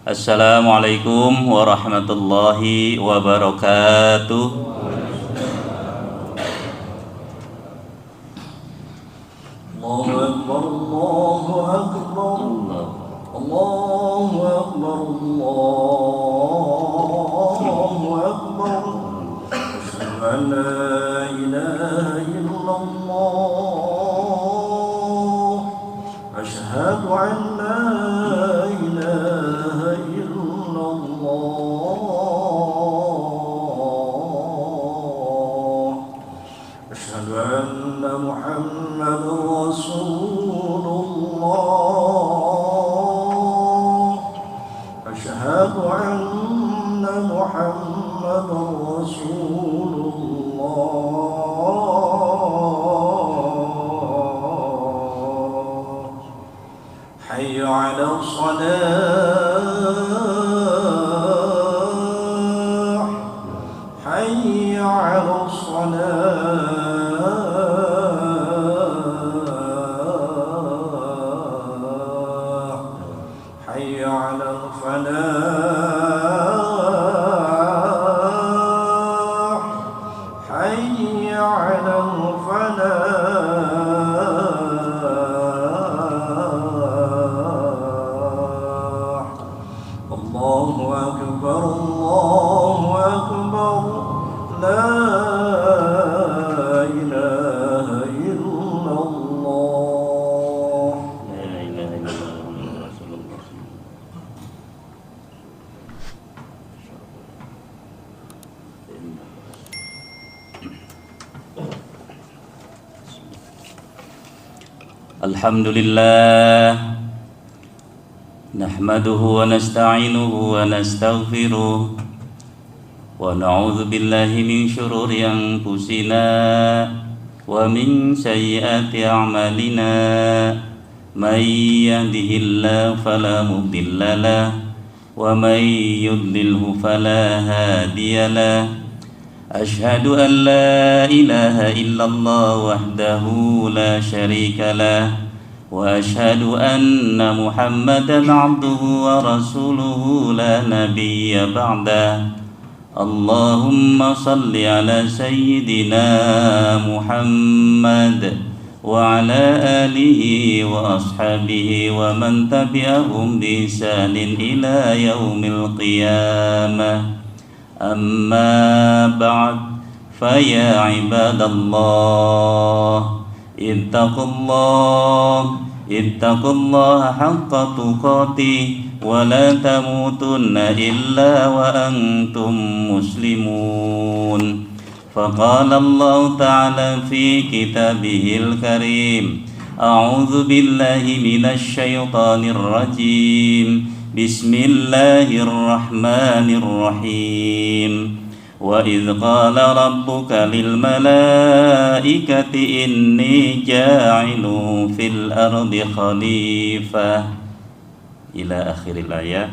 Assalamualaikum warahmatullahi wabarakatuh. Allahu Akbar, Allahu Akbar, Allahu Akbar, Allahu Akbar. Asyhadu an la ilaha illallah. Asyhadu an la ilaha illallah. Asyhadu anna Muhammadar Rasulullah. Asyhadu anna Muhammadar Rasulullah. Hayya 'alas salah. Hayya 'alas salah. Hayya 'alal falah. Hayya 'alal falah. Allahu Akbar, Allahu Akbar. La ilaha illallah. La ilaha illallah Rasulullah. Alhamdulillah, nahmaduhu wa nasta'inuhu wa nastaghfiruh wa na'udzu billahi min shururi anfusina wa min sayyiati a'malina. May yahdihillahu fala mudilla lahu wa may yudlilhu fala hadiya lahu. Asyhadu an la ilaha illallah wahdahu la syarika lah wa asyhadu anna Muhammadan abduhu wa rasuluhu la nabiyya ba'dah. Allahumma salli ala sayyidina Muhammad wa ala alihi wa ashabihi wa man tabi'ahum bi ihsanin ila yaumil qiyamah. Amma ba'd, faya ibadallah, ittaqullaha haqqa tuqatih wa la tamutunna illa wa antum muslimun. Faqala Allah ta'ala fi kitabihil karim, a'udzu billahi minasy syaithanir rajim. Bismillahirrahmanirrahim. Wa idh qala rabbuka lil malaikati inni ja'ilun fil ardi khalifah ila akhiril ayat.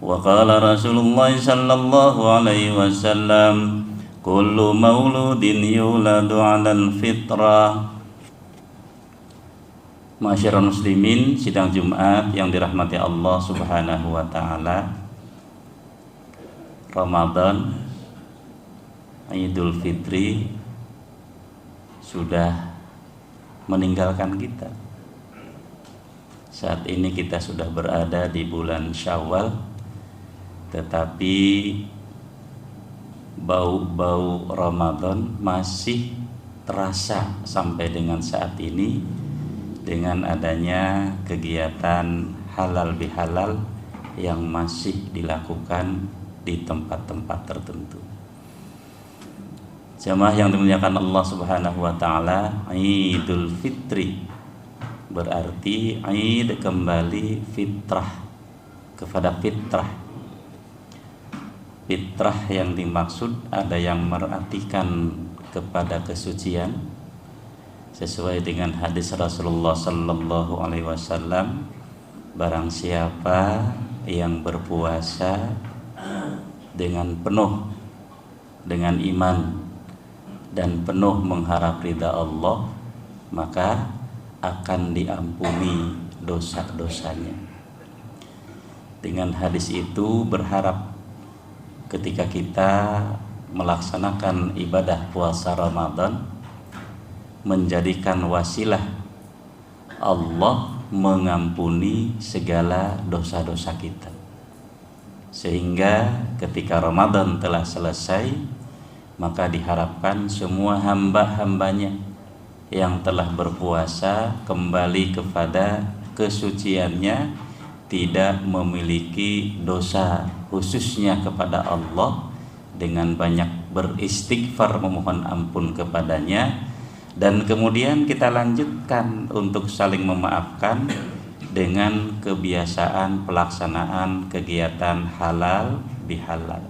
Wa qala Rasulullah sallallahu alaihi wasallam, kullu mauludin yuladu 'alal fitrah. Masyarul muslimin, sidang Jumat yang dirahmati Allah Subhanahu wa taala. Ramadan, Idul Fitri sudah meninggalkan kita. Saat ini kita sudah berada di bulan Syawal, tetapi bau-bau Ramadan masih terasa sampai dengan saat ini, dengan adanya kegiatan halal bihalal yang masih dilakukan di tempat-tempat tertentu. Jamaah yang dimuliakan Allah Subhanahu wa taala, Idul Fitri berarti Id kembali fitrah kepada fitrah. Fitrah yang dimaksud ada yang merartikan kepada kesucian, sesuai dengan hadis Rasulullah sallallahu alaihi wasallam, barang siapa yang berpuasa dengan penuh dengan iman dan penuh mengharap ridha Allah, maka akan diampuni dosa-dosanya. Dengan hadis itu berharap ketika kita melaksanakan ibadah puasa Ramadan menjadikan wasilah Allah mengampuni segala dosa-dosa kita, sehingga ketika Ramadan telah selesai maka diharapkan semua hamba-hambanya yang telah berpuasa kembali kepada kesuciannya, tidak memiliki dosa, khususnya kepada Allah, dengan banyak beristighfar memohon ampun kepadanya. Dan kemudian kita lanjutkan untuk saling memaafkan dengan kebiasaan pelaksanaan kegiatan halal bihalal.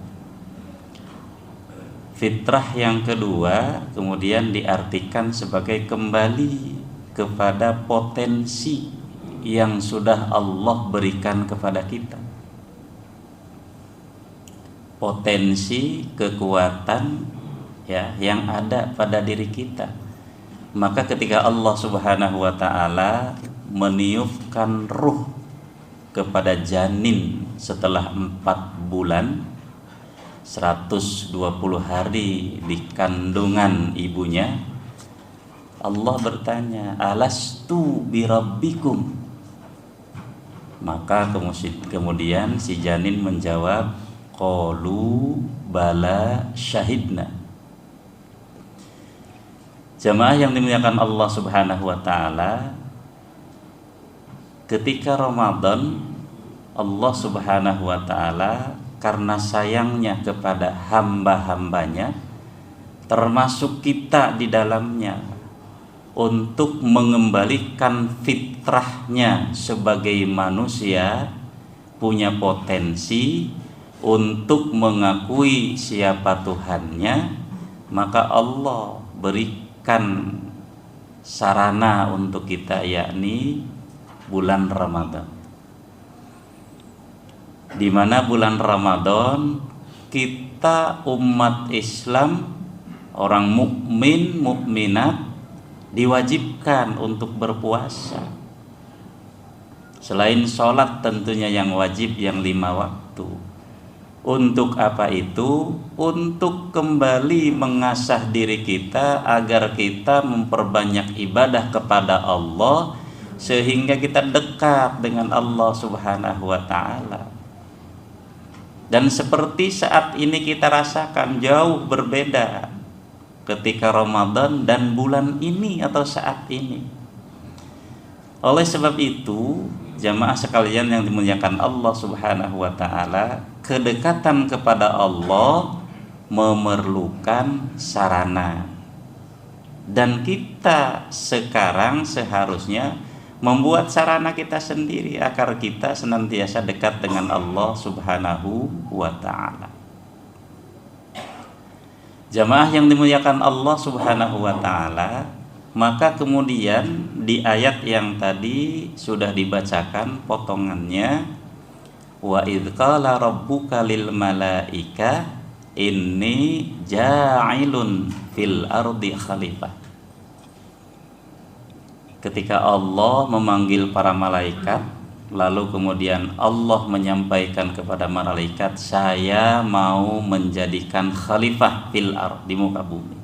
Fitrah yang kedua kemudian diartikan sebagai kembali kepada potensi yang sudah Allah berikan kepada kita, potensi kekuatan ya yang ada pada diri kita. Maka ketika Allah Subhanahu wa taala meniupkan ruh kepada janin setelah 4 bulan 120 hari di kandungan ibunya, Allah bertanya, alastu birabbikum? Maka kemudian si janin menjawab, qalu bala syahidna. Jamaah yang dimuliakan Allah Subhanahu wa taala, ketika Ramadan Allah Subhanahu wa taala karena sayangnya kepada hamba-hambanya, termasuk kita di dalamnya, untuk mengembalikan fitrahnya sebagai manusia, punya potensi untuk mengakui siapa Tuhannya, maka Allah berikan sarana untuk kita, yakni bulan Ramadan, di mana bulan Ramadan kita umat Islam, orang mukmin mukminat diwajibkan untuk berpuasa. Selain sholat tentunya yang wajib yang 5 waktu. Untuk apa itu? Untuk kembali mengasah diri kita agar kita memperbanyak ibadah kepada Allah, sehingga kita dekat dengan Allah Subhanahu wa ta'ala. Dan seperti saat ini kita rasakan jauh berbeda ketika Ramadan dan bulan ini atau saat ini. Oleh sebab itu, jamaah sekalian yang dimuliakan Allah Subhanahu wa ta'ala, kedekatan kepada Allah memerlukan sarana. Dan kita sekarang seharusnya membuat sarana kita sendiri agar kita senantiasa dekat dengan Allah Subhanahu wa ta'ala. Jamaah yang dimuliakan Allah Subhanahu wa ta'ala, maka kemudian di ayat yang tadi sudah dibacakan potongannya, wa idz qala rabbuka lil malaika inni ja'ilun fil ardi khalifah. Ketika Allah memanggil para malaikat, lalu kemudian Allah menyampaikan kepada malaikat, saya mau menjadikan khalifah fil ard, di muka bumi.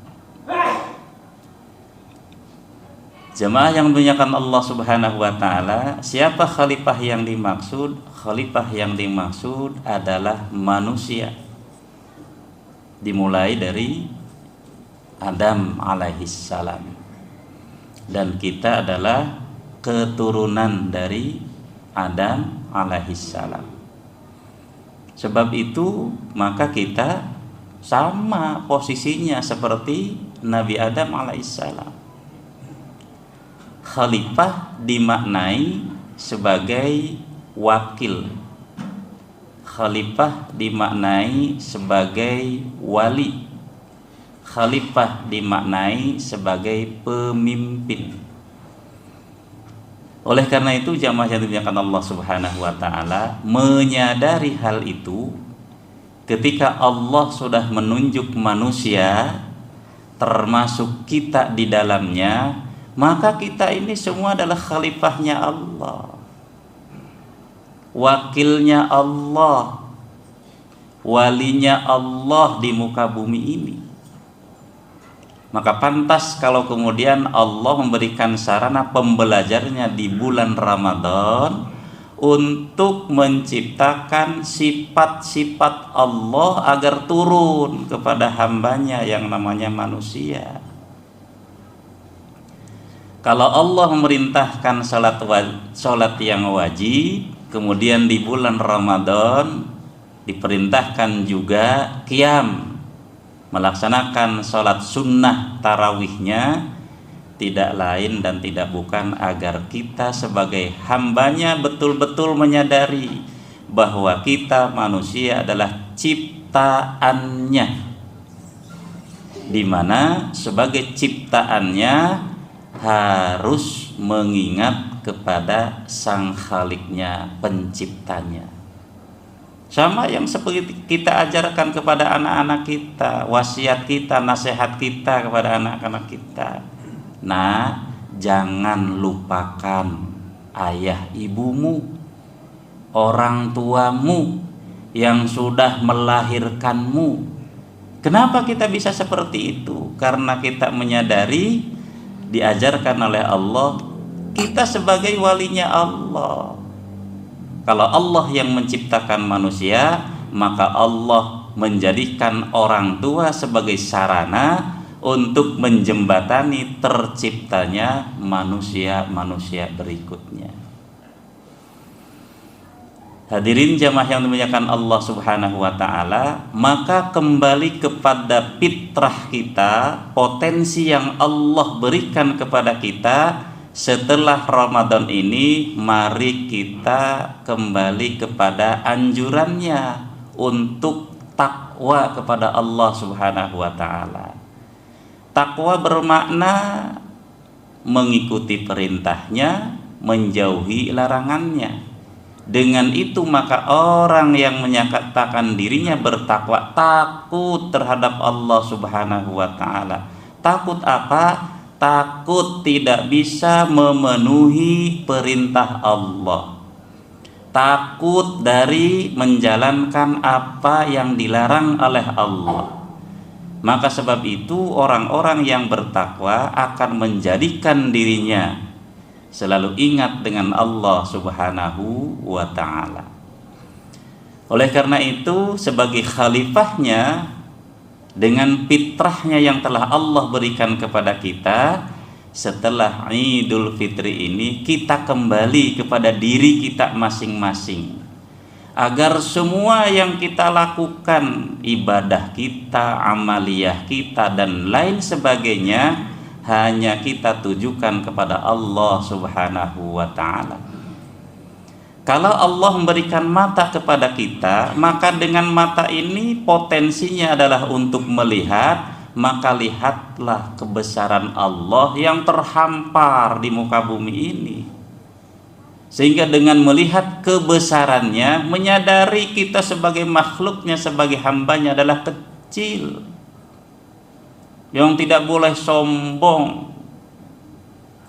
Jemaah yang dimuliakan Allah Subhanahu wa ta'ala, siapa khalifah yang dimaksud? Khalifah yang dimaksud adalah manusia, dimulai dari Adam alaihissalam, dan kita adalah keturunan dari Adam alaihissalam. Sebab itu maka kita sama posisinya seperti Nabi Adam alaihissalam. Khalifah dimaknai sebagai wakil, khalifah dimaknai sebagai wali, khalifah dimaknai sebagai pemimpin. Oleh karena itu jamaah yang dimuliakan Allah Subhanahu wa ta'ala, menyadari hal itu, ketika Allah sudah menunjuk manusia termasuk kita di dalamnya, maka kita ini semua adalah khalifahnya Allah. wakilnya Allah, walinya Allah di muka bumi ini. Maka pantas kalau kemudian Allah memberikan sarana pembelajarnya di bulan Ramadan untuk menciptakan sifat-sifat Allah agar turun kepada hambanya yang namanya manusia. Kalau Allah memerintahkan salat yang wajib, kemudian di bulan Ramadan diperintahkan juga qiyam, melaksanakan salat sunnah tarawihnya, tidak lain dan tidak bukan agar kita sebagai hambanya betul-betul menyadari bahwa kita manusia adalah ciptaannya, di mana sebagai ciptaannya harus mengingat kepada sang Khaliknya, penciptanya. Sama yang seperti kita ajarkan kepada anak-anak kita, wasiat kita, nasihat kita kepada anak-anak kita. Nah, jangan lupakan ayah ibumu, orang tuamu yang sudah melahirkanmu. Kenapa kita bisa seperti itu? Karena kita menyadari diajarkan oleh Allah, kita sebagai walinya Allah. Kalau Allah yang menciptakan manusia, maka Allah menjadikan orang tua sebagai sarana untuk menjembatani terciptanya manusia-manusia berikutnya. Hadirin jamaah yang dimuliakan Allah Subhanahu wa taala, maka kembali kepada fitrah kita, potensi yang Allah berikan kepada kita setelah Ramadan ini. Mari kita kembali kepada anjurannya untuk takwa kepada Allah Subhanahu wa taala. Takwa bermakna mengikuti perintahnya, menjauhi larangannya. Dengan itu maka orang yang menyatakan dirinya bertakwa takut terhadap Allah Subhanahu wa taala. Takut apa? Takut tidak bisa memenuhi perintah Allah. Takut dari menjalankan apa yang dilarang oleh Allah. Maka sebab itu orang-orang yang bertakwa akan menjadikan dirinya selalu ingat dengan Allah Subhanahu wa ta'ala. Oleh karena itu, sebagai khalifahnya, dengan fitrahnya yang telah Allah berikan kepada kita, setelah Idul Fitri ini kita kembali kepada diri kita masing-masing, agar semua yang kita lakukan, ibadah kita, amaliyah kita, dan lain sebagainya, hanya kita tujukan kepada Allah Subhanahu wa ta'ala. Kalau Allah memberikan mata kepada kita, maka dengan mata ini potensinya adalah untuk melihat, maka lihatlah kebesaran Allah yang terhampar di muka bumi ini. Sehingga dengan melihat kebesarannya, menyadari kita sebagai makhluknya, sebagai hambanya adalah kecil, yang tidak boleh sombong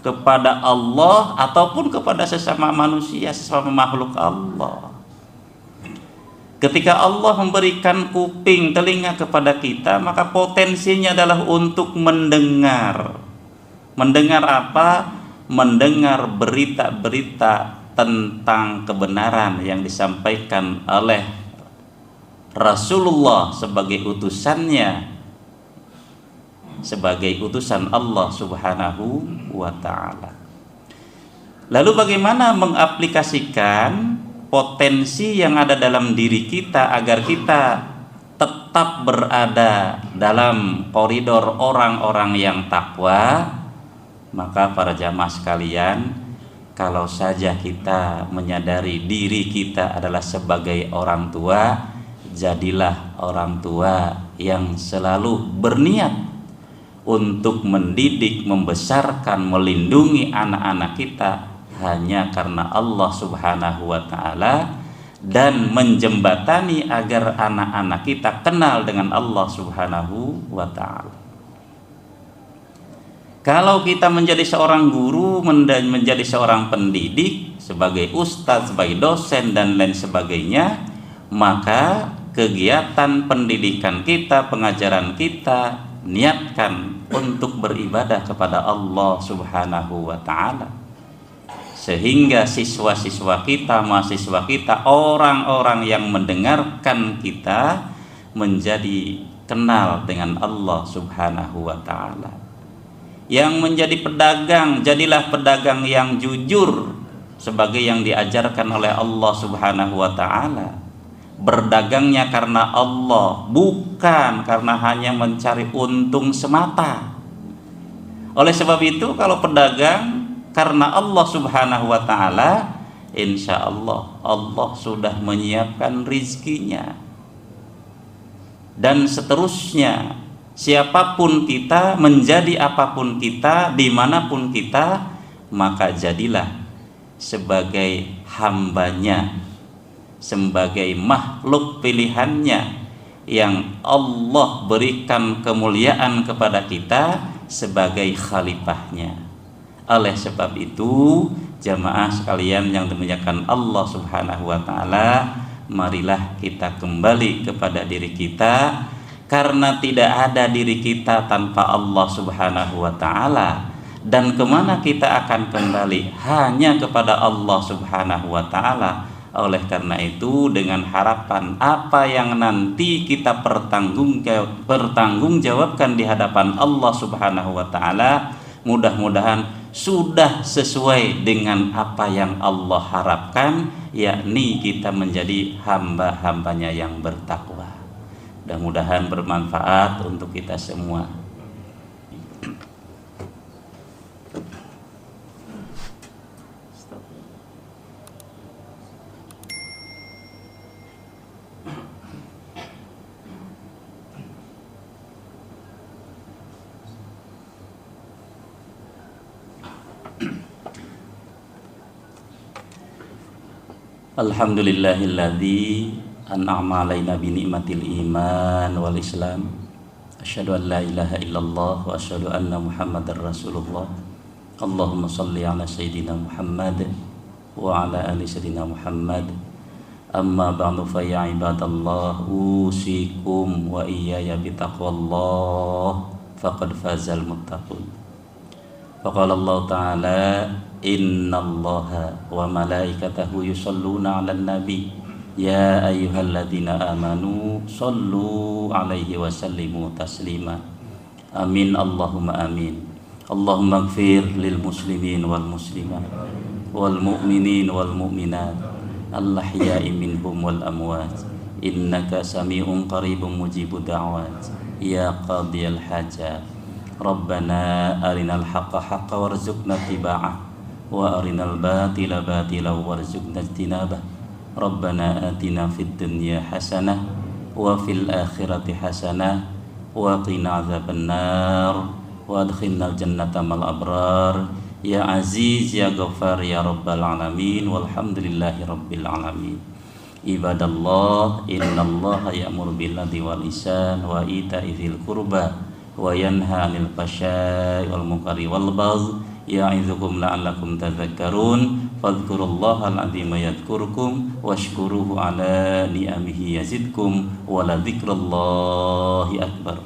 kepada Allah ataupun kepada sesama manusia, sesama makhluk Allah. Ketika Allah memberikan kuping, telinga kepada kita, maka potensinya adalah untuk mendengar. Mendengar apa? Mendengar berita-berita tentang kebenaran yang disampaikan oleh Rasulullah sebagai utusannya, sebagai utusan Allah Subhanahu wa ta'ala. Lalu bagaimana mengaplikasikan potensi yang ada dalam diri kita agar kita tetap berada dalam koridor orang-orang yang takwa? Maka para jamaah sekalian, kalau saja kita menyadari diri kita adalah sebagai orang tua, jadilah orang tua yang selalu berniat untuk mendidik, membesarkan, melindungi anak-anak kita hanya karena Allah Subhanahu wa ta'ala, dan menjembatani agar anak-anak kita kenal dengan Allah Subhanahu wa ta'ala. Kalau kita menjadi seorang guru, menjadi seorang pendidik, sebagai ustadz, sebagai dosen dan lain sebagainya, maka kegiatan pendidikan kita, pengajaran kita niatkan untuk beribadah kepada Allah Subhanahu wa ta'ala, sehingga siswa-siswa kita, mahasiswa kita, orang-orang yang mendengarkan kita menjadi kenal dengan Allah Subhanahu wa ta'ala. Yang menjadi pedagang, jadilah pedagang yang jujur sebagai yang diajarkan oleh Allah Subhanahu wa ta'ala. Berdagangnya karena Allah, bukan karena hanya mencari untung semata. Oleh sebab itu, kalau pedagang karena Allah Subhanahu wa ta'ala, insya Allah Allah sudah menyiapkan rizkinya. Dan seterusnya, siapapun kita, menjadi apapun kita, dimanapun kita, maka jadilah sebagai hambanya, sebagai makhluk pilihannya yang Allah berikan kemuliaan kepada kita sebagai khalifahnya. Oleh sebab itu, jamaah sekalian yang dimuliakan Allah Subhanahu wa ta'ala, marilah kita kembali kepada diri kita, karena tidak ada diri kita tanpa Allah Subhanahu wa ta'ala. Dan kemana kita akan kembali? Hanya kepada Allah Subhanahu wa ta'ala. Oleh karena itu, dengan harapan apa yang nanti kita pertanggungjawabkan di hadapan Allah Subhanahu wa ta'ala, mudah-mudahan sudah sesuai dengan apa yang Allah harapkan, yakni kita menjadi hamba-hambanya yang bertakwa. Mudah-mudahan bermanfaat untuk kita semua. Alhamdulillahilladzi an'ama alaina bi ni'matil iman wal islam. Asyhadu an la ilaha illallah wa asyhadu anna Muhammadar Rasulullah. Allahumma shalli ala sayyidina Muhammad wa ala ali sayyidina Muhammad. Amma ba'du fa ya ibadallah, usikum wa iyaya bi taqwallah, faqad fazal muttaqun. Faqala Allah ta'ala, innallaha wa malaikatahu yusholluna 'alan nabi ya ayyuhalladzina amanu shollu 'alaihi wa sallimu taslima. Amin Allahumma amin. Allahumma ighfir lil muslimin wal muslimat wal mu'minin wal mu'minat al-ahya'i minhum wal amwat innaka sami'un qaribun mujibud da'wat ya qadiyal hajat. Rabbana arinal haqqa haqqa warzuqna ittiba'ah wa arinal batila batila warzuqna ijtinabah. Rabbana atina fid dunya hasanah wa fil akhirati hasanah wa qina adzabannar wa adkhilnal jannata mal abrar ya aziz ya ghafar ya rabbal alamin walhamdulillahi rabbil alamin. Ibadallah, innallaha ya'muru bil adli wal ihsan wa ita'i dzil qurba wa yanha 'anil fahsya'i wal munkari wal baghi ya'izukum la'allakum tadhakkarun. Fadhkurullaha al-'azima yadhkurkum washkuruhu 'ala ni'amihi yazidkum wa la dzikrullahi akbar.